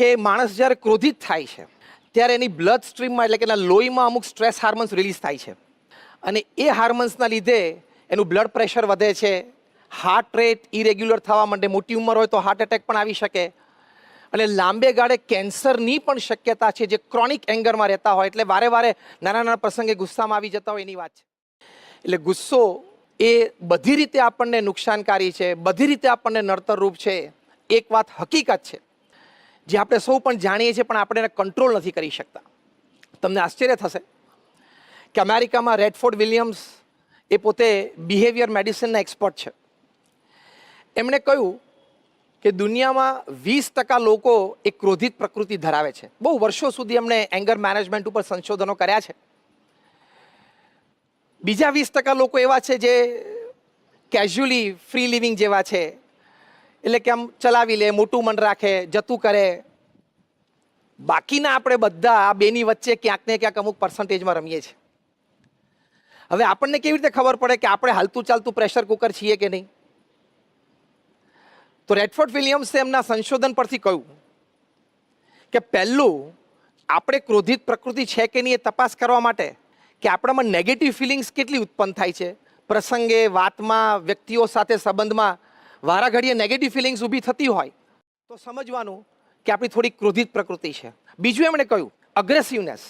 કે માણસ જ્યારે ક્રોધિત થાય છે ત્યારે એની બ્લડ સ્ટ્રીમમાં એટલે કે એના લોહીમાં અમુક સ્ટ્રેસ હાર્મોન્સ રિલીઝ થાય છે અને એ હાર્મોન્સના લીધે એનું બ્લડ પ્રેશર વધે છે, હાર્ટ રેટ ઇરેગ્યુલર થવા માંડે, મોટી ઉંમર હોય તો હાર્ટ એટેક પણ આવી શકે અને લાંબે ગાળે કેન્સરની પણ શક્યતા છે જે ક્રોનિક એંગરમાં રહેતા હોય, એટલે વારે વારે નાના નાના પ્રસંગે ગુસ્સામાં આવી જતા હોય એની વાત છે. એટલે ગુસ્સો એ બધી રીતે આપણને નુકસાનકારી છે, બધી રીતે આપણને નડતરરૂપ છે. એક વાત હકીકત છે જે આપણે સૌ પણ જાણીએ છીએ પણ આપણે એને કંટ્રોલ નથી કરી શકતા. તમને આશ્ચર્ય થશે કે અમેરિકામાં રેડફોર્ડ વિલિયમ્સ એ પોતે બિહેવિયર મેડિસિનના એક્સપર્ટ છે. એમણે કહ્યું કે દુનિયામાં 20% લોકો એક ક્રોધિત પ્રકૃતિ ધરાવે છે. બહુ વર્ષો સુધી એમણે એંગર મેનેજમેન્ટ ઉપર સંશોધનો કર્યા છે. બીજા 20% લોકો એવા છે જે કેઝ્યુઅલી ફ્રી લિવિંગ જેવા છે, એટલે કે આમ ચલાવી લે, મોટું મન રાખે, જતું કરે. બાકીના આપણે બધા આ બેની વચ્ચે ક્યાંક ને ક્યાંક અમુક પર્સન્ટેજમાં રમીએ છીએ. હવે આપણને કેવી રીતે ખબર પડે કે આપણે હાલતું ચાલતું પ્રેશર કુકર છીએ કે નહીં? તો રેડફોર્ડ વિલિયમ્સે એમના સંશોધન પરથી કહ્યું કે પહેલું આપણે ક્રોધિત પ્રકૃતિ છે કે નહીં એ તપાસ કરવા માટે કે આપણામાં નેગેટિવ ફિલિંગ્સ કેટલી ઉત્પન્ન થાય છે. પ્રસંગે, વાતમાં, વ્યક્તિઓ સાથે સંબંધમાં વારાઘડીએ નેગેટિવ ફિલિંગ્સ ઊભી થતી હોય તો સમજવાનું કે આપણી થોડી ક્રોધિત પ્રકૃતિ છે. બીજું એમણે કહ્યું અગ્રેસિવનેસ,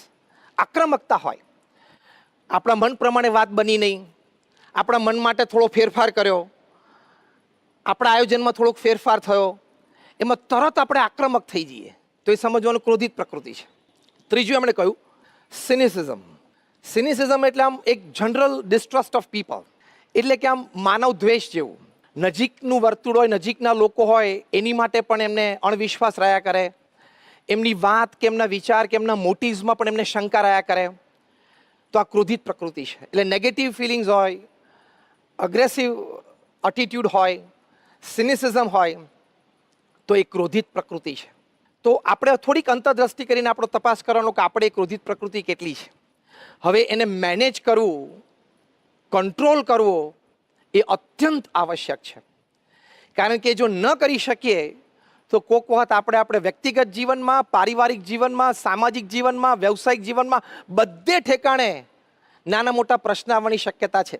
આક્રમકતા હોય, આપણા મન પ્રમાણે વાત બની નહીં, આપણા મન માટે થોડો ફેરફાર કર્યો, આપણા આયોજનમાં થોડોક ફેરફાર થયો, એમાં તરત આપણે આક્રમક થઈ જઈએ તો એ સમજવાનું ક્રોધિત પ્રકૃતિ છે. ત્રીજું એમણે કહ્યું સિનિસિઝમ. સિનિસિઝમ એટલે આમ એક જનરલ ડિસ્ટ્રસ્ટ ઓફ પીપલ, એટલે કે આમ માનવ દ્વેષ જેવું. નજીકનું વર્તુળ હોય, નજીકના લોકો હોય એની માટે પણ એમને અણવિશ્વાસ રહ્યા કરે, એમની વાત કે એમના વિચાર કે એમના મોટિવ્સમાં પણ એમને શંકા રહ્યા કરે. તો આ ક્રોધિત પ્રકૃતિ છે. એટલે નેગેટિવ ફિલિંગ્સ હોય, અગ્રેસિવ એટીટ્યુડ હોય, સિનિસિઝમ હોય તો એ ક્રોધિત પ્રકૃતિ છે. તો આપણે થોડીક અંતરદ્રષ્ટિ કરીને આપણો તપાસ કરવાનો કે આપણે એ ક્રોધિત પ્રકૃતિ કેટલી છે. હવે એને મેનેજ કરવું, કંટ્રોલ કરવો એ અત્યંત આવશ્યક છે. કારણ કે જો ન કરી શકીએ તો કોઈક વખત આપણે વ્યક્તિગત જીવનમાં, પારિવારિક જીવનમાં, સામાજિક જીવનમાં, વ્યવસાયિક જીવનમાં બધે ઠેકાણે નાના મોટા પ્રશ્ન આવવાની શક્યતા છે.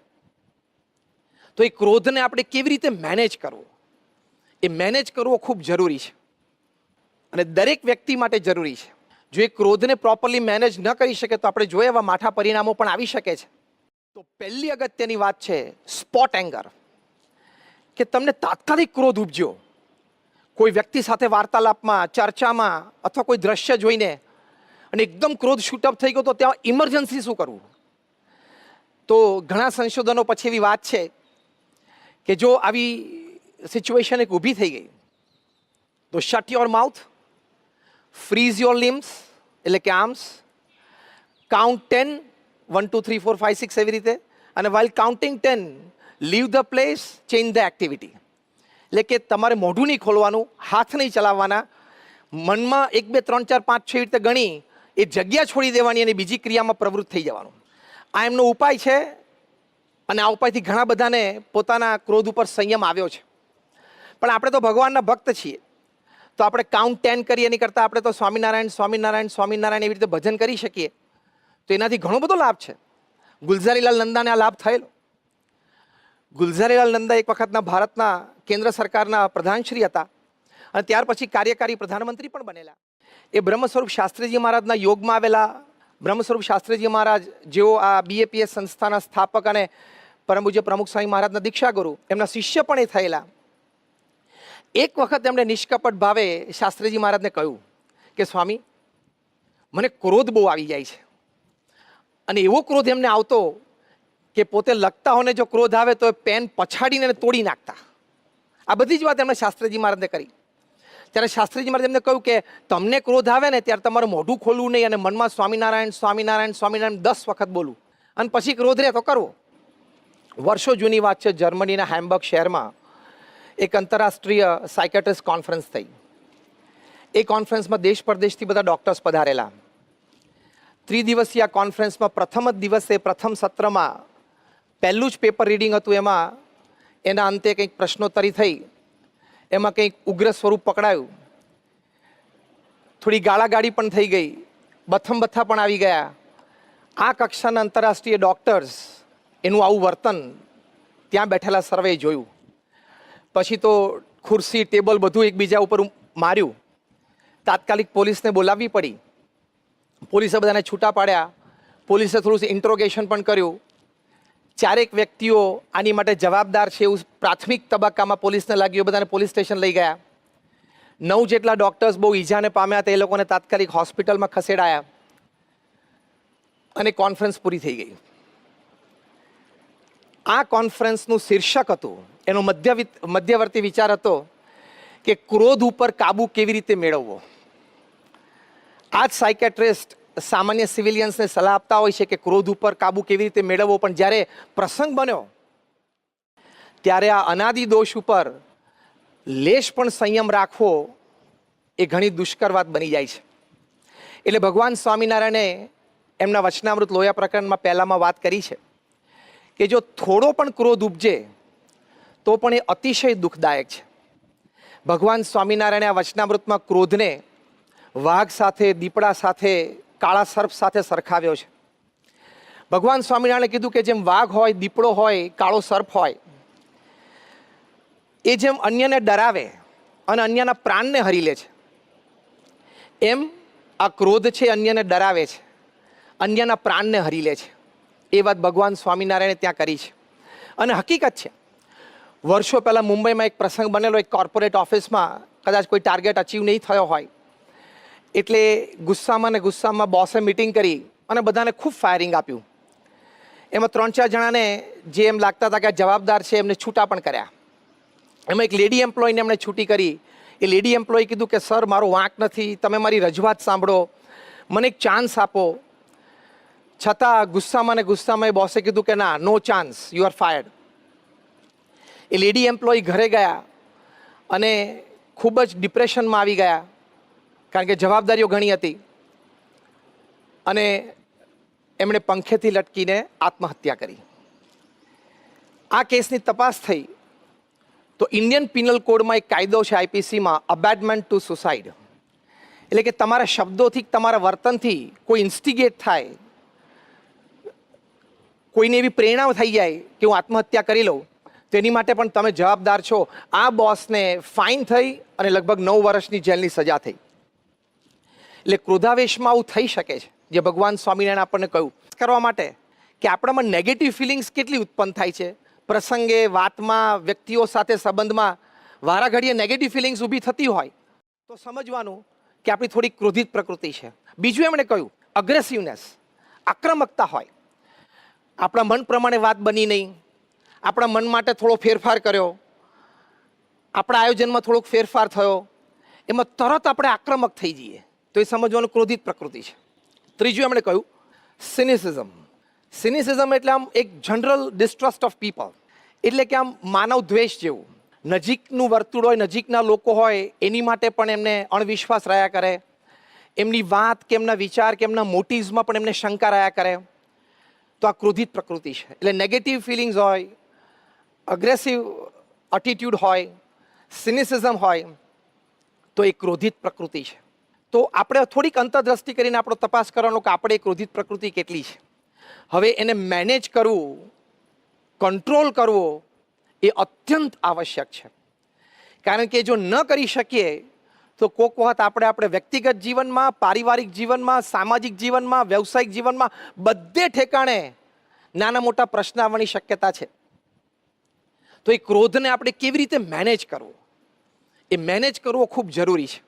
તો એ ક્રોધને આપણે કેવી રીતે મેનેજ કરવો, એ મેનેજ કરવો ખૂબ જરૂરી છે અને દરેક વ્યક્તિ માટે જરૂરી છે. જો એ ક્રોધને પ્રોપરલી મેનેજ ન કરી શકે તો આપણે જોઈએ એવા માઠા પરિણામો પણ આવી શકે છે. તો પહેલી અગત્યની વાત છે સ્પોટ એંગર, કે તમને તાત્કાલિક ક્રોધ ઉપજ્યો કોઈ વ્યક્તિ સાથે વાર્તાલાપમાં, ચર્ચામાં અથવા કોઈ દ્રશ્ય જોઈને અને એકદમ ક્રોધ શૂટઅપ થઈ ગયો તો ત્યાં ઇમરજન્સી શું કરવું? તો ઘણા સંશોધનો પછી એવી વાત છે કે જો આવી સિચ્યુએશન એક ઊભી થઈ ગઈ તો shut your mouth, freeze your limbs એટલે કે આર્મ્સ, કાઉન્ટ 10, 1 2 3 4 5 6 એવી રીતે, અને while counting 10 leave the place, change the activity. એટલે કે તમારે મોઢું નહીં ખોલવાનું, હાથ નહીં ચલાવવાના, મનમાં 1 2 3 4 5 6 રીતે ગણી એ જગ્યા છોડી દેવાની અને બીજી ક્રિયામાં પ્રવૃત્ત થઈ જવાનું. આ એમનો ઉપાય છે અને આ ઉપાયથી ઘણા બધાને પોતાના ક્રોધ ઉપર સંયમ આવ્યો છે. પણ આપણે તો ભગવાનના ભક્ત છીએ તો આપણે કાઉન્ટ 10 કરીએ એની કરતાં આપણે તો સ્વામિનારાયણ સ્વામિનારાયણ સ્વામિનારાયણ એવી રીતે ભજન કરી શકીએ તો એનાથી ઘણો બધો લાભ છે. ગુલઝારીલાલ નંદાને આ લાભ થયેલો. ગુલઝારીલાલ નંદા એક વખતના ભારતના કેન્દ્ર સરકારના પ્રધાનશ્રી હતા અને ત્યાર પછી કાર્યકારી પ્રધાનમંત્રી પણ બનેલા. એ બ્રહ્મ સ્વરૂપ શાસ્ત્રીજી મહારાજના યોગમાં આવેલા. બ્રહ્મ સ્વરૂપ શાસ્ત્રીજી મહારાજ જેઓ આ BAPS સંસ્થાના સ્થાપક અને પરમ પૂજ્ય પ્રમુખ સ્વામી મહારાજના દીક્ષા ગુરુ, એમના શિષ્ય પણ એ થયેલા. એક વખત એમણે નિષ્કપટ ભાવે શાસ્ત્રીજી મહારાજને કહ્યું કે સ્વામી, મને ક્રોધ બહુ આવી જાય છે. અને એવો ક્રોધ એમને આવતો કે પોતે લખતા હોને જો ક્રોધ આવે તો પેન પછાડીને તોડી નાખતા. આ બધી જ વાત એમણે શાસ્ત્રીજી મહારાજને કરી. ત્યારે શાસ્ત્રીજી મહારાજ એમને કહ્યું કે તમને ક્રોધ આવે ને ત્યારે તમારું મોઢું ખોલવું નહીં અને મનમાં સ્વામિનારાયણ સ્વામિનારાયણ સ્વામિનારાયણ 10 વખત બોલવું અને પછી ક્રોધ રહે તો કરવો. વર્ષો જૂની વાત છે, જર્મનીના હેમ્બર્ગ શહેરમાં એક આંતરરાષ્ટ્રીય સાયકેટ્રિસ્ટ કોન્ફરન્સ થઈ. એ કોન્ફરન્સમાં દેશ પરદેશથી બધા ડૉક્ટર્સ પધારેલા. 3 દિવસીય આ કોન્ફરન્સમાં પ્રથમ જ દિવસે પ્રથમ સત્રમાં પહેલું જ પેપર રીડિંગ હતું. એમાં એના અંતે કંઈક પ્રશ્નોત્તરી થઈ, એમાં કંઈક ઉગ્ર સ્વરૂપ પકડાયું. થોડી ગાળાગાળી પણ થઈ ગઈ, બથ્થા પણ આવી ગયા. આ કક્ષાના આંતરરાષ્ટ્રીય ડૉક્ટર્સ એનું આવું વર્તન ત્યાં બેઠેલા સર્વે જોયું. પછી તો ખુરશી ટેબલ બધું એકબીજા ઉપર માર્યું. તાત્કાલિક પોલીસને બોલાવવી પડી. પોલીસે બધાને છૂટા પાડ્યા. પોલીસે થોડું ઇન્ટ્રોગેશન પણ કર્યું. ચારેક વ્યક્તિઓ આની માટે જવાબદાર છે એવું પ્રાથમિક તબક્કામાં પોલીસને લાગ્યું. બધાને પોલીસ સ્ટેશન લઈ ગયા. 9 જેટલા ડૉક્ટર્સ બહુ ઈજાને પામ્યા હતા. એ લોકોને તાત્કાલિક હોસ્પિટલમાં ખસેડાયા અને કોન્ફરન્સ પૂરી થઈ ગઈ. આ કોન્ફરન્સનું શીર્ષક હતું, એનો મધ્યવર્તી વિચાર હતો કે ક્રોધ ઉપર કાબુ કેવી રીતે મેળવવો. આ જ સાયકેટ્રિસ્ટ સામાન્ય સિવિલિયન્સને સલાહ આપતા હોય છે કે ક્રોધ ઉપર કાબુ કેવી રીતે મેળવવો. પણ જ્યારે પ્રસંગ બન્યો ત્યારે આ અનાદિ દોષ ઉપર લેશ પણ સંયમ રાખવો એ ઘણી દુષ્કર વાત બની જાય છે. એટલે ભગવાન સ્વામિનારાયણે એમના વચનામૃત લોયા પ્રકરણમાં પહેલામાં વાત કરી છે કે જો થોડો પણ ક્રોધ ઉપજે તો પણ એ અતિશય દુઃખદાયક છે. ભગવાન સ્વામિનારાયણે આ વચનામૃતમાં ક્રોધને વાઘ સાથે, દીપડા સાથે, કાળા સર્પ સાથે સરખાવ્યો છે. ભગવાન સ્વામિનારાયણે કીધું કે જેમ વાઘ હોય, દીપડો હોય, કાળો સર્પ હોય, એ જેમ અન્યને ડરાવે અને અન્યના પ્રાણને હરી લે છે, એમ આ ક્રોધ છે અન્યને ડરાવે છે, અન્યના પ્રાણને હરી લે છે. એ વાત ભગવાન સ્વામિનારાયણે ત્યાં કરી છે. અને હકીકત છે, વર્ષો પહેલાં મુંબઈમાં એક પ્રસંગ બનેલો. એક કોર્પોરેટ ઓફિસમાં કદાચ કોઈ ટાર્ગેટ અચીવ નહીં થયો હોય એટલે ગુસ્સામાં બોસે મિટિંગ કરી અને બધાને ખૂબ ફાયરિંગ આપ્યું. એમાં 3-4 જણાને જે એમ લાગતા હતા કે આ જવાબદાર છે એમને છૂટા પણ કર્યા. એમાં એક લેડી એમ્પ્લોયને એમણે છૂટી કરી. એ લેડી એમ્પ્લોય કીધું કે સર, મારો વાંક નથી, તમે મારી રજૂઆત સાંભળો, મને એક ચાન્સ આપો. છતાં ગુસ્સામાં એ બોસે કીધું કે ના, no chance, you are fired. એ લેડી એમ્પ્લોય ઘરે ગયા અને ખૂબ જ ડિપ્રેશનમાં આવી ગયા, કારણ કે જવાબદારીઓ ઘણી હતી. અને એમણે પંખેથી લટકીને આત્મહત્યા કરી. આ કેસની તપાસ થઈ તો ઇન્ડિયન પિનલ કોડમાં એક કાયદો છે, આઈપીસીમાં, અબેટમેન્ટ ટુ સુસાઇડ. એટલે કે તમારા શબ્દોથી, તમારા વર્તનથી કોઈ ઇન્સ્ટિગેટ થાય, કોઈને એવી પ્રેરણા થઈ જાય કે હું આત્મહત્યા કરી લઉં, તેની માટે પણ તમે જવાબદાર છો. આ બોસને ફાઇન થઈ અને લગભગ 9 વર્ષની જેલની સજા થઈ. એટલે ક્રોધાવેશમાં આવું થઈ શકે છે, જે ભગવાન સ્વામિનારાયણ આપણને કહ્યું કરવા માટે કે આપણામાં નેગેટિવ ફિલિંગ્સ કેટલી ઉત્પન્ન થાય છે. પ્રસંગે, વાતમાં, વ્યક્તિઓ સાથે સંબંધમાં વારાઘડીએ નેગેટિવ ફિલિંગ્સ ઊભી થતી હોય તો સમજવાનું કે આપણી થોડી ક્રોધિત પ્રકૃતિ છે. બીજું એમણે કહ્યું અગ્રેસિવનેસ, આક્રમકતા હોય. આપણા મન પ્રમાણે વાત બની નહીં, આપણા મન માટે થોડો ફેરફાર કર્યો, આપણા આયોજનમાં થોડોક ફેરફાર થયો, એમાં તરત આપણે આક્રમક થઈ જઈએ તો એ સમજવાનું ક્રોધિત પ્રકૃતિ છે. ત્રીજું એમણે કહ્યું સિનિસિઝમ. સિનિસિઝમ એટલે આમ એક જનરલ ડિસ્ટ્રસ્ટ ઓફ પીપલ, એટલે કે આમ માનવ દ્વેષ જેવું. નજીકનું વર્તુળ હોય, નજીકના લોકો હોય, એની માટે પણ એમને અણવિશ્વાસ રહ્યા કરે. એમની વાત કે એમના વિચાર કે એમના મોટિવ્સમાં પણ એમને શંકા રહ્યા કરે. તો આ ક્રોધિત પ્રકૃતિ છે. એટલે નેગેટિવ ફિલિંગ્સ હોય, અગ્રેસિવ એટીટ્યુડ હોય, સિનિસિઝમ હોય, તો એ ક્રોધિત પ્રકૃતિ છે. તો આપણે થોડીક અંતરદ્રષ્ટિ કરીને આપણો તપાસ કરવાનો કે આપણે એ ક્રોધિત પ્રકૃતિ કેટલી છે. હવે એને મેનેજ કરવું, કંટ્રોલ કરવો એ અત્યંત આવશ્યક છે. કારણ કે જો ન કરી શકીએ તો કોઈક વખત આપણે વ્યક્તિગત જીવનમાં, પારિવારિક જીવનમાં, સામાજિક જીવનમાં, વ્યવસાયિક જીવનમાં બધે ઠેકાણે નાના મોટા પ્રશ્ન આવવાની શક્યતા છે. તો એ ક્રોધને આપણે કેવી રીતે મેનેજ કરવો, એ મેનેજ કરવો ખૂબ જરૂરી છે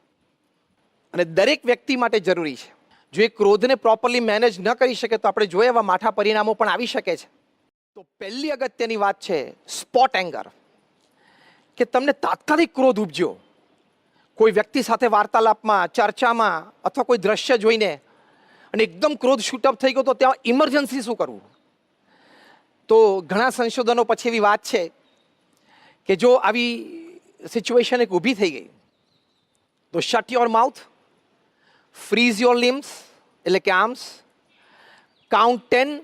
અને દરેક વ્યક્તિ માટે જરૂરી છે. જો એ ક્રોધને પ્રોપરલી મેનેજ ન કરી શકે તો આપણે જોઈએ એવા માઠા પરિણામો પણ આવી શકે છે. તો પહેલી અગત્યની વાત છે સ્પોટ એંગર, કે તમને તાત્કાલિક ક્રોધ ઉપજ્યો કોઈ વ્યક્તિ સાથે વાર્તાલાપમાં, ચર્ચામાં અથવા કોઈ દ્રશ્ય જોઈને અને એકદમ ક્રોધ શૂટઅપ થઈ ગયો, તો ત્યાં ઇમરજન્સી શું કરવું? તો ઘણા સંશોધનો પછી એવી વાત છે કે જો આવી સિચ્યુએશન એક ઊભી થઈ ગઈ તો shut your mouth, freeze your limbs એટલે કે આર્મ્સ, કાઉન્ટ 10,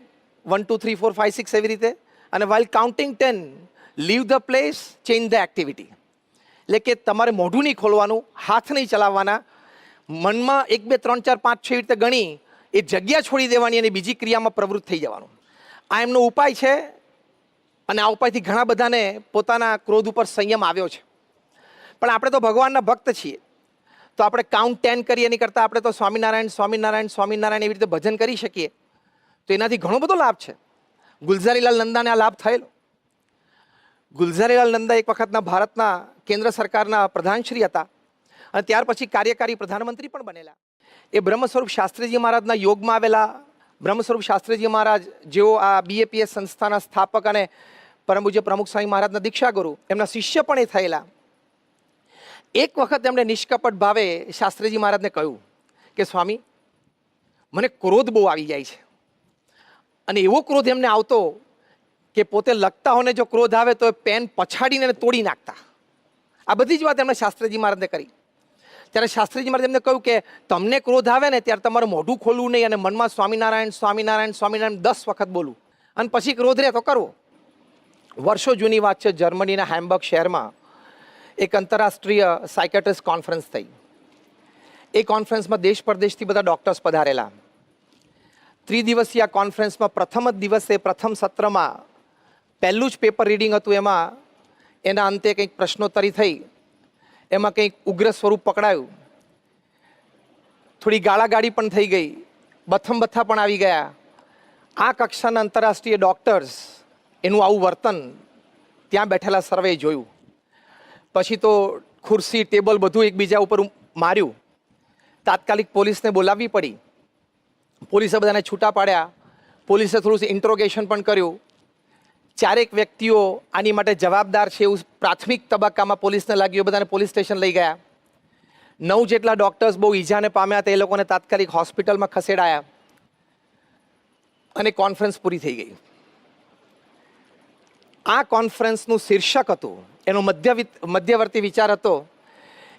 1 2 3 4 5 6 એવી રીતે, અને while counting 10 leave the place, change the activity. એટલે કે તમારે મોઢું નહીં ખોલવાનું, હાથ નહીં ચલાવવાના, મનમાં 1 2 3 4 5 6 રીતે ગણી એ જગ્યા છોડી દેવાની અને બીજી ક્રિયામાં પ્રવૃત્ત થઈ જવાનું. આ એમનો ઉપાય છે અને આ ઉપાયથી ઘણા બધાને પોતાના ક્રોધ ઉપર સંયમ આવ્યો છે. પણ આપણે તો ભગવાનના ભક્ત છીએ, તો આપણે કાઉન્ટ 10 કરીએ એની કરતાં આપણે તો સ્વામિનારાયણ સ્વામિનારાયણ સ્વામિનારાયણ એવી રીતે ભજન કરી શકીએ, તો એનાથી ઘણો બધો લાભ છે. ગુલઝારીલાલ નંદાને આ લાભ થયેલો. ગુલઝારીલાલ નંદા એક વખતના ભારતના કેન્દ્ર સરકારના પ્રધાનશ્રી હતા અને ત્યાર પછી કાર્યકારી પ્રધાનમંત્રી પણ બનેલા. એ બ્રહ્મ સ્વરૂપ શાસ્ત્રીજી મહારાજના યોગમાં આવેલા. બ્રહ્મ સ્વરૂપ શાસ્ત્રીજી મહારાજ જેઓ આ BAPS સંસ્થાના સ્થાપક અને પરમ પૂજ્ય પ્રમુખ સ્વામી મહારાજના દીક્ષા ગુરુ, એમના શિષ્ય પણ એ થયેલા. એક વખત એમણે નિષ્કપટ ભાવે શાસ્ત્રીજી મહારાજને કહ્યું કે સ્વામી, મને ક્રોધ બહુ આવી જાય છે. અને એવો ક્રોધ એમને આવતો કે પોતે લખતા હોને જો ક્રોધ આવે તો એ પેન પછાડીને તોડી નાખતા. આ બધી જ વાત એમણે શાસ્ત્રીજી મહારાજને કરી. ત્યારે શાસ્ત્રીજી મહારાજ એમને કહ્યું કે તમને ક્રોધ આવે ને ત્યારે તમારું મોઢું ખોલવું નહીં અને મનમાં સ્વામિનારાયણ સ્વામિનારાયણ સ્વામિનારાયણ 10 વખત બોલવું અને પછી ક્રોધ રહે તો કરવો. વર્ષો જૂની વાત છે, જર્મનીના હેમ્બર્ગ શહેરમાં એક આંતરરાષ્ટ્રીય સાયકેટ્રિસ્ટ કોન્ફરન્સ થઈ. એ કોન્ફરન્સમાં દેશ પરદેશથી બધા ડૉક્ટર્સ પધારેલા. 3 દિવસીય આ કોન્ફરન્સમાં પ્રથમ જ દિવસે પ્રથમ સત્રમાં પહેલું જ પેપર રીડિંગ હતું. એમાં એના અંતે કંઈક પ્રશ્નોત્તરી થઈ, એમાં કંઈક ઉગ્ર સ્વરૂપ પકડાયું, થોડી ગાળાગાળી પણ થઈ ગઈ, બથ્થા પણ આવી ગયા. આ કક્ષાના આંતરરાષ્ટ્રીય ડૉક્ટર્સ એનું આવું વર્તન ત્યાં બેઠેલા સર્વે જોયું. પછી તો ખુરશી ટેબલ બધું એકબીજા ઉપર માર્યું. તાત્કાલિક પોલીસને બોલાવવી પડી. પોલીસે બધાને છૂટા પાડ્યા. પોલીસે થોડું ઇન્ટ્રોગેશન પણ કર્યું. 4 વ્યક્તિઓ આની માટે જવાબદાર છે એવું પ્રાથમિક તબક્કામાં પોલીસને લાગ્યું. બધાને પોલીસ સ્ટેશન લઈ ગયા. 9 જેટલા ડૉક્ટર્સ બહુ ઈજાને પામ્યા હતા, એ લોકોને તાત્કાલિક હોસ્પિટલમાં ખસેડાયા અને કોન્ફરન્સ પૂરી થઈ ગઈ. આ કોન્ફરન્સનું શીર્ષક હતું, એનો મધ્યવર્તી વિચાર હતો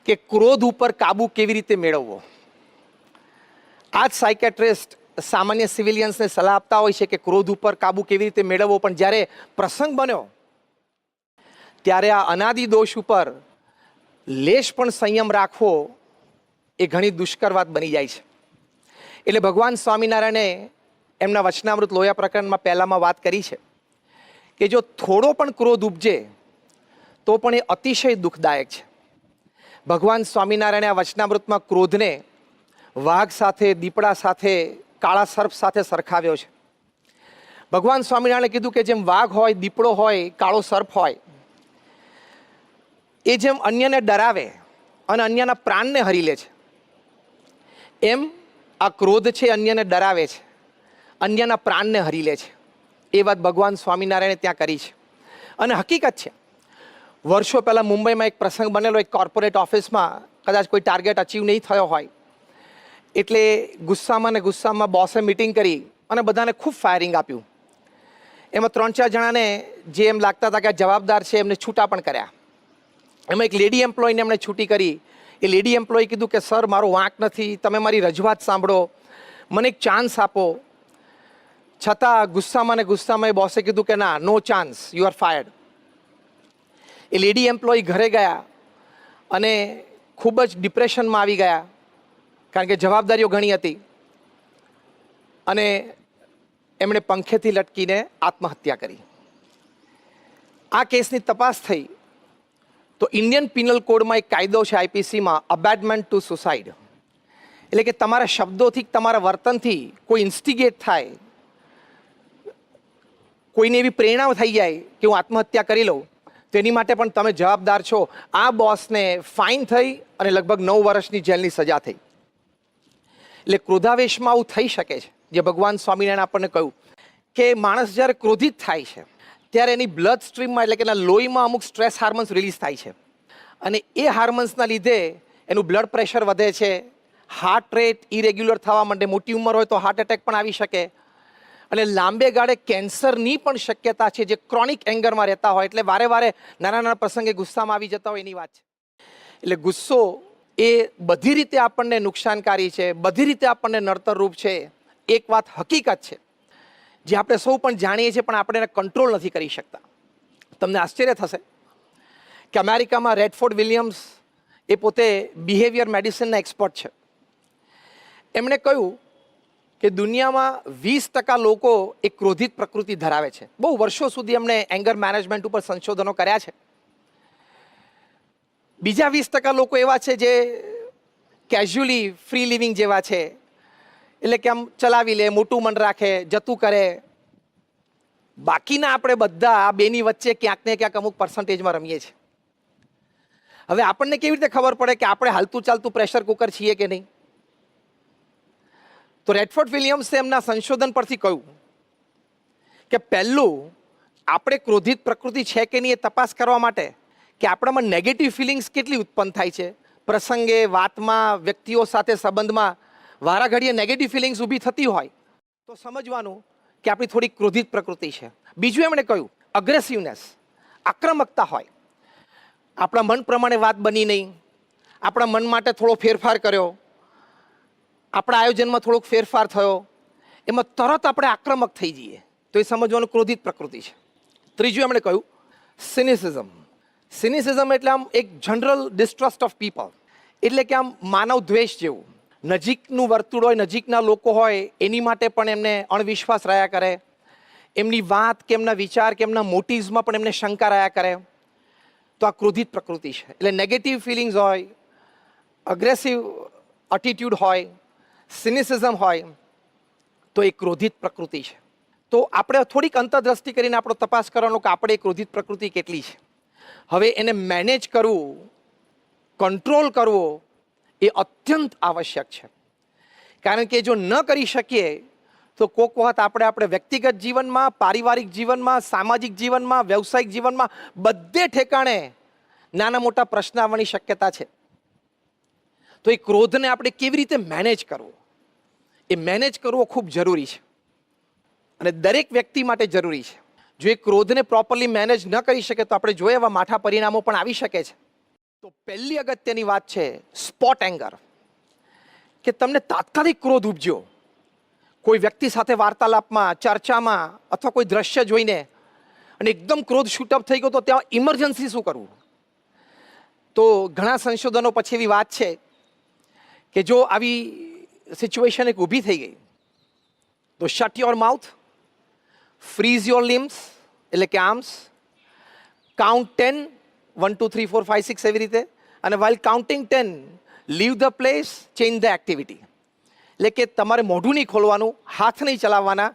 કે ક્રોધ ઉપર કાબુ કેવી રીતે મેળવવો. આ જ સાયકેટ્રિસ્ટ સામાન્ય સિવિલિયન્સને સલાહ આપતા હોય છે કે ક્રોધ ઉપર કાબુ કેવી રીતે મેળવવો. પણ જ્યારે પ્રસંગ બન્યો ત્યારે આ અનાદિ દોષ ઉપર લેશ પણ સંયમ રાખવો એ ઘણી દુષ્કર વાત બની જાય છે. એટલે ભગવાન સ્વામિનારાયણે એમના વચનામૃત લોયા પ્રકરણમાં પહેલામાં વાત કરી છે કે જો થોડો પણ ક્રોધ ઉપજે તો પણ એ અતિશય દુઃખદાયક છે. ભગવાન સ્વામિનારાયણે આ વચનામૃતમાં ક્રોધને વાઘ સાથે, દીપડા સાથે, કાળા સર્પ સાથે સરખાવ્યો છે. ભગવાન સ્વામિનારાયણે કીધું કે જેમ વાઘ હોય, દીપડો હોય, કાળો સર્પ હોય, એ જેમ અન્યને ડરાવે અને અન્યના પ્રાણને હરી લે છે, એમ આ ક્રોધ છે અન્યને ડરાવે છે, અન્યના પ્રાણને હરી લે છે. એ વાત ભગવાન સ્વામિનારાયણે ત્યાં કરી છે. અને હકીકત છે, વર્ષો પહેલાં મુંબઈમાં એક પ્રસંગ બનેલો. એક કોર્પોરેટ ઓફિસમાં કદાચ કોઈ ટાર્ગેટ અચીવ નહીં થયો હોય એટલે ગુસ્સામાં ને ગુસ્સામાં બોસે મિટિંગ કરી અને બધાને ખૂબ ફાયરિંગ આપ્યું. એમાં 3-4 જણાને જે એમ લાગતા હતા કે આ જવાબદાર છે એમને છૂટા પણ કર્યા. એમાં એક લેડી એમ્પ્લોયને એમણે છૂટી કરી. એ લેડી એમ્પ્લોય કીધું કે સર, મારો વાંક નથી, તમે મારી રજૂઆત સાંભળો, મને એક ચાન્સ આપો. છતાં ગુસ્સામાં ને ગુસ્સામાં એ બોસે કીધું કે ના, no chance, you are fired. એ લેડી એમ્પ્લોય ઘરે ગયા અને ખૂબ જ ડિપ્રેશનમાં આવી ગયા, કારણ કે જવાબદારીઓ ઘણી હતી. અને એમણે પંખેથી લટકીને આત્મહત્યા કરી. આ કેસની તપાસ થઈ તો ઇન્ડિયન પિનલ કોડમાં એક કાયદો છે, IPCમાં, અબેટમેન્ટ ટુ સુસાઇડ. એટલે કે તમારા શબ્દોથી, તમારા વર્તનથી કોઈ ઇન્સ્ટિગેટ થાય, કોઈને એવી પ્રેરણા થઈ જાય કે હું આત્મહત્યા કરી લઉં, તો એની માટે પણ તમે જવાબદાર છો. આ બોસને ફાઇન થઈ અને લગભગ 9 વર્ષની જેલની સજા થઈ. એટલે ક્રોધાવેશમાં આવું થઈ શકે છે. જે ભગવાન સ્વામિનારાયણ આપણને કહ્યું કે માણસ જ્યારે ક્રોધિત થાય છે ત્યારે એની બ્લડ સ્ટ્રીમમાં, એટલે કે એના લોહીમાં અમુક સ્ટ્રેસ હાર્મોન્સ રિલીઝ થાય છે અને એ હાર્મોન્સના લીધે એનું બ્લડ પ્રેશર વધે છે, હાર્ટ રેટ ઇરેગ્યુલર થવા માંડે, મોટી ઉંમર હોય તો હાર્ટ એટેક પણ આવી શકે અને લાંબે ગાળે કેન્સરની પણ શક્યતા છે, જે ક્રોનિક એંગરમાં રહેતા હોય. એટલે વારે વારે નાના નાના પ્રસંગે ગુસ્સામાં આવી જતા હોય એની વાત છે. એટલે ગુસ્સો એ બધી રીતે આપણને નુકસાનકારી છે, બધી રીતે આપણને નડતરરૂપ છે. એક વાત હકીકત છે જે આપણે સૌ પણ જાણીએ છીએ, પણ આપણે એને કંટ્રોલ નથી કરી શકતા. તમને આશ્ચર્ય થશે કે અમેરિકામાં રેડફોર્ડ વિલિયમ્સ એ પોતે બિહેવિયર મેડિસિનના એક્સપર્ટ છે. એમણે કહ્યું કે દુનિયામાં 20% લોકો એક ક્રોધિત પ્રકૃતિ ધરાવે છે. બહુ વર્ષો સુધી એમણે એંગર મેનેજમેન્ટ ઉપર સંશોધનો કર્યા છે. બીજા 20% લોકો એવા છે જે કેઝ્યુઅલી ફ્રી લિવિંગ જેવા છે, એટલે કે આમ ચલાવી લે, મોટું મન રાખે, જતું કરે. બાકીના આપણે બધા આ બેની વચ્ચે ક્યાંક ને ક્યાંક અમુક પર્સન્ટેજમાં રમીએ છીએ. હવે આપણને કેવી રીતે ખબર પડે કે આપણે હાલતું ચાલતું પ્રેશર કુકર છીએ કે નહીં? તો રેડફોર્ડ વિલિયમ્સે એમના સંશોધન પરથી કહ્યું કે પહેલું આપણે ક્રોધિત પ્રકૃતિ છે કે નહીં એ તપાસ કરવા માટે કે આપણામાં નેગેટિવ ફિલિંગ્સ કેટલી ઉત્પન્ન થાય છે. પ્રસંગે, વાતમાં, વ્યક્તિઓ સાથે સંબંધમાં વારાઘડીએ નેગેટિવ ફિલિંગ્સ ઊભી થતી હોય તો સમજવાનું કે આપણી થોડી ક્રોધિત પ્રકૃતિ છે. બીજું એમણે કહ્યું અગ્રેસિવનેસ, આક્રમકતા હોય. આપણા મન પ્રમાણે વાત બની નહીં, આપણા મન માટે થોડો ફેરફાર કર્યો, આપણા આયોજનમાં થોડોક ફેરફાર થયો, એમાં તરત આપણે આક્રમક થઈ જઈએ તો એ સમજવાનું ક્રોધિત પ્રકૃતિ છે. ત્રીજું એમણે કહ્યું સિનિસિઝમ. સિનિસિઝમ એટલે આમ એક જનરલ ડિસ્ટ્રસ્ટ ઓફ પીપલ, એટલે કે આમ માનવ દ્વેષ જેવું. નજીકનું વર્તુળ હોય, નજીકના લોકો હોય એની માટે પણ એમને અણવિશ્વાસ રહ્યા કરે, એમની વાત કે એમના વિચાર કે એમના મોટિવ્સમાં પણ એમને શંકા રહ્યા કરે. તો આ ક્રોધિત પ્રકૃતિ છે. એટલે નેગેટિવ ફિલિંગ્સ હોય, અગ્રેસિવ એટીટ્યુડ હોય, સિનિસિઝમ હોય તો એ ક્રોધિત પ્રકૃતિ છે. તો આપણે થોડીક અંતરદ્રષ્ટિ કરીને આપણો તપાસ કરવાનો કે આપણે એ ક્રોધિત પ્રકૃતિ કેટલી છે. હવે એને મેનેજ કરવું, કંટ્રોલ કરવો એ અત્યંત આવશ્યક છે. કારણ કે જો ન કરી શકીએ તો કોઈક વખત આપણે વ્યક્તિગત જીવનમાં, પારિવારિક જીવનમાં, સામાજિક જીવનમાં, વ્યવસાયિક જીવનમાં બધે ઠેકાણે નાના મોટા પ્રશ્ન આવવાની શક્યતા છે. તો એ ક્રોધને આપણે કેવી રીતે મેનેજ કરવો, એ મેનેજ કરવો ખૂબ જરૂરી છે અને દરેક વ્યક્તિ માટે જરૂરી છે. જો એ ક્રોધને પ્રોપરલી મેનેજ ન કરી શકે તો આપણે જોઈએ એવા માઠા પરિણામો પણ આવી શકે છે. તો પહેલી અગત્યની વાત છે સ્પોટ એંગર, કે તમને તાત્કાલિક ક્રોધ ઉપજ્યો કોઈ વ્યક્તિ સાથે વાર્તાલાપમાં, ચર્ચામાં અથવા કોઈ દ્રશ્ય જોઈને અને એકદમ ક્રોધ શૂટઅપ થઈ ગયો તો ત્યાં ઇમરજન્સી શું કરવું? તો ઘણા સંશોધનો પછી એવી વાત છે કે જો આવી સિચ્યુએશન એક ઊભી થઈ ગઈ તો shut your mouth, freeze your limbs એટલે કે આર્મ્સ, કાઉન્ટ 10, 1 2 3 4 5 6 એવી રીતે, અને while counting 10 leave the place, change the activity. એટલે કે તમારે મોઢું નહીં ખોલવાનું, હાથ નહીં ચલાવવાના,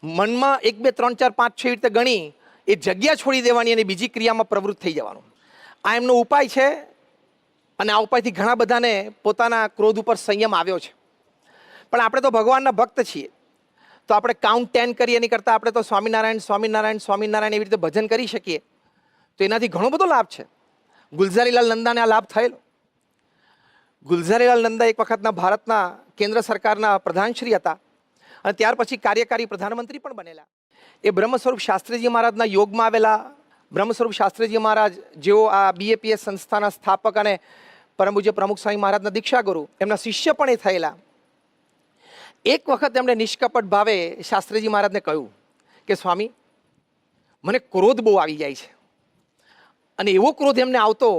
મનમાં 1 2 3 4 5 6 રીતે ગણી એ જગ્યા છોડી દેવાની અને બીજી ક્રિયામાં પ્રવૃત્ત થઈ જવાનું. આ એમનો ઉપાય છે અને આ ઉપાયથી ઘણા બધાને પોતાના ક્રોધ ઉપર સંયમ આવ્યો છે. પણ આપણે તો ભગવાનના ભક્ત છીએ તો આપણે કાઉન્ટ 10 કરીએ એની કરતાં આપણે તો સ્વામિનારાયણ સ્વામિનારાયણ સ્વામિનારાયણ એવી રીતે ભજન કરી શકીએ તો એનાથી ઘણો બધો લાભ છે. ગુલઝારીલાલ નંદાને આ લાભ થયેલો. ગુલઝારીલાલ નંદા એક વખતના ભારતના કેન્દ્ર સરકારના પ્રધાનશ્રી હતા અને ત્યાર પછી કાર્યકારી પ્રધાનમંત્રી પણ બનેલા. એ બ્રહ્મ સ્વરૂપ શાસ્ત્રીજી મહારાજના યોગમાં આવેલા. બ્રહ્મ સ્વરૂપ શાસ્ત્રીજી મહારાજ જેઓ આ BAPS સંસ્થાના સ્થાપક અને પરમ પૂજ્ય પ્રમુખ સ્વામી મહારાજના દીક્ષા ગુરુ, એમના શિષ્ય પણ એ થયેલા. એક વખત એમણે નિષ્કપટ ભાવે શાસ્ત્રીજી મહારાજને કહ્યું કે સ્વામી, મને ક્રોધ બહુ આવી જાય છે. અને એવો ક્રોધ એમને આવતો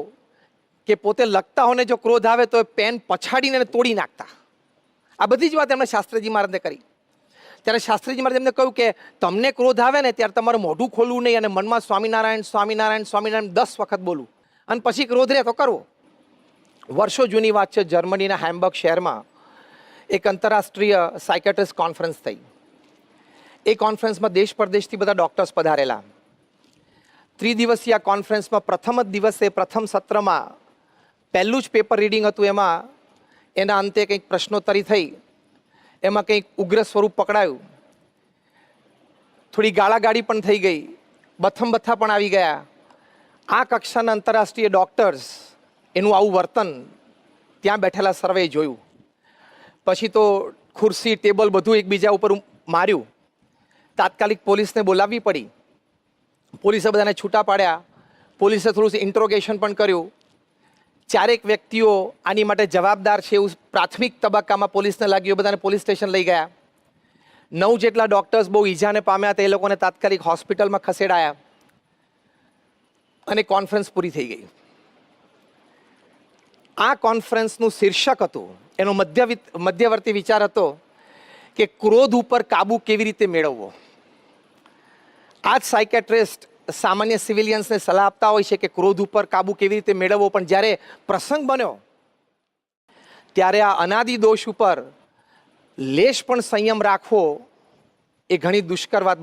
કે પોતે લખતા હોને જો ક્રોધ આવે તો એ પેન પછાડીને એને તોડી નાખતા. આ બધી જ વાત એમણે શાસ્ત્રીજી મહારાજને કરી. ત્યારે શાસ્ત્રીજી મહારાજ એમને કહ્યું કે તમને ક્રોધ આવે ને ત્યારે તમારે મોઢું ખોલવું નહીં અને મનમાં સ્વામિનારાયણ સ્વામિનારાયણ સ્વામિનારાયણ 10 વખત બોલવું અને પછી ક્રોધ રહે તો કરવો. વર્ષો જૂની વાત છે, જર્મનીના હેમ્બર્ગ શહેરમાં એક આંતરરાષ્ટ્રીય સાયકેટ્રિસ્ટ કોન્ફરન્સ થઈ. એ કોન્ફરન્સમાં દેશ પરદેશથી બધા ડૉક્ટર્સ પધારેલા. 3 દિવસીય કોન્ફરન્સમાં પ્રથમ જ દિવસે પ્રથમ સત્રમાં પહેલું જ પેપર રીડિંગ હતું. એમાં એના અંતે કંઈક પ્રશ્નોત્તરી થઈ, એમાં કંઈક ઉગ્ર સ્વરૂપ પકડાયું, થોડી ગાળાગાળી પણ થઈ ગઈ, બથમ-બથ્થા પણ આવી ગયા. આ કક્ષાના આંતરરાષ્ટ્રીય ડૉક્ટર્સ એનું આવું વર્તન ત્યાં બેઠેલા સર્વે જોયું. પછી તો ખુરશી, ટેબલ બધું એકબીજા ઉપર માર્યું. તાત્કાલિક પોલીસને બોલાવવી પડી. પોલીસે બધાને છૂટા પાડ્યા. પોલીસે થોડું ઇન્ટ્રોગેશન પણ કર્યું. 4 વ્યક્તિઓ આની માટે જવાબદાર છે એવું પ્રાથમિક તબક્કામાં પોલીસને લાગ્યું. બધાને પોલીસ સ્ટેશન લઈ ગયા. 9 જેટલા ડૉક્ટર્સ બહુ ઈજાને પામ્યા હતા, એ લોકોને તાત્કાલિક હોસ્પિટલમાં ખસેડાયા અને કોન્ફરન્સ પૂરી થઈ ગઈ. આ કોન્ફરન્સનું શીર્ષક હતું એનો મધ્યવર્તી વિચાર હતો કે ક્રોધ ઉપર કાબુ કેવી રીતે મેળવવો. આ જ સાયકેટ્રિસ્ટ સામાન્ય સિવિલિયન્સને સલાહ આપતા હોય છે કે ક્રોધ ઉપર કાબુ કેવી રીતે મેળવવો, પણ જ્યારે પ્રસંગ બન્યો ત્યારે આ અનાદિ દોષ ઉપર લેશ પણ સંયમ રાખવો એ ઘણી દુષ્કર વાત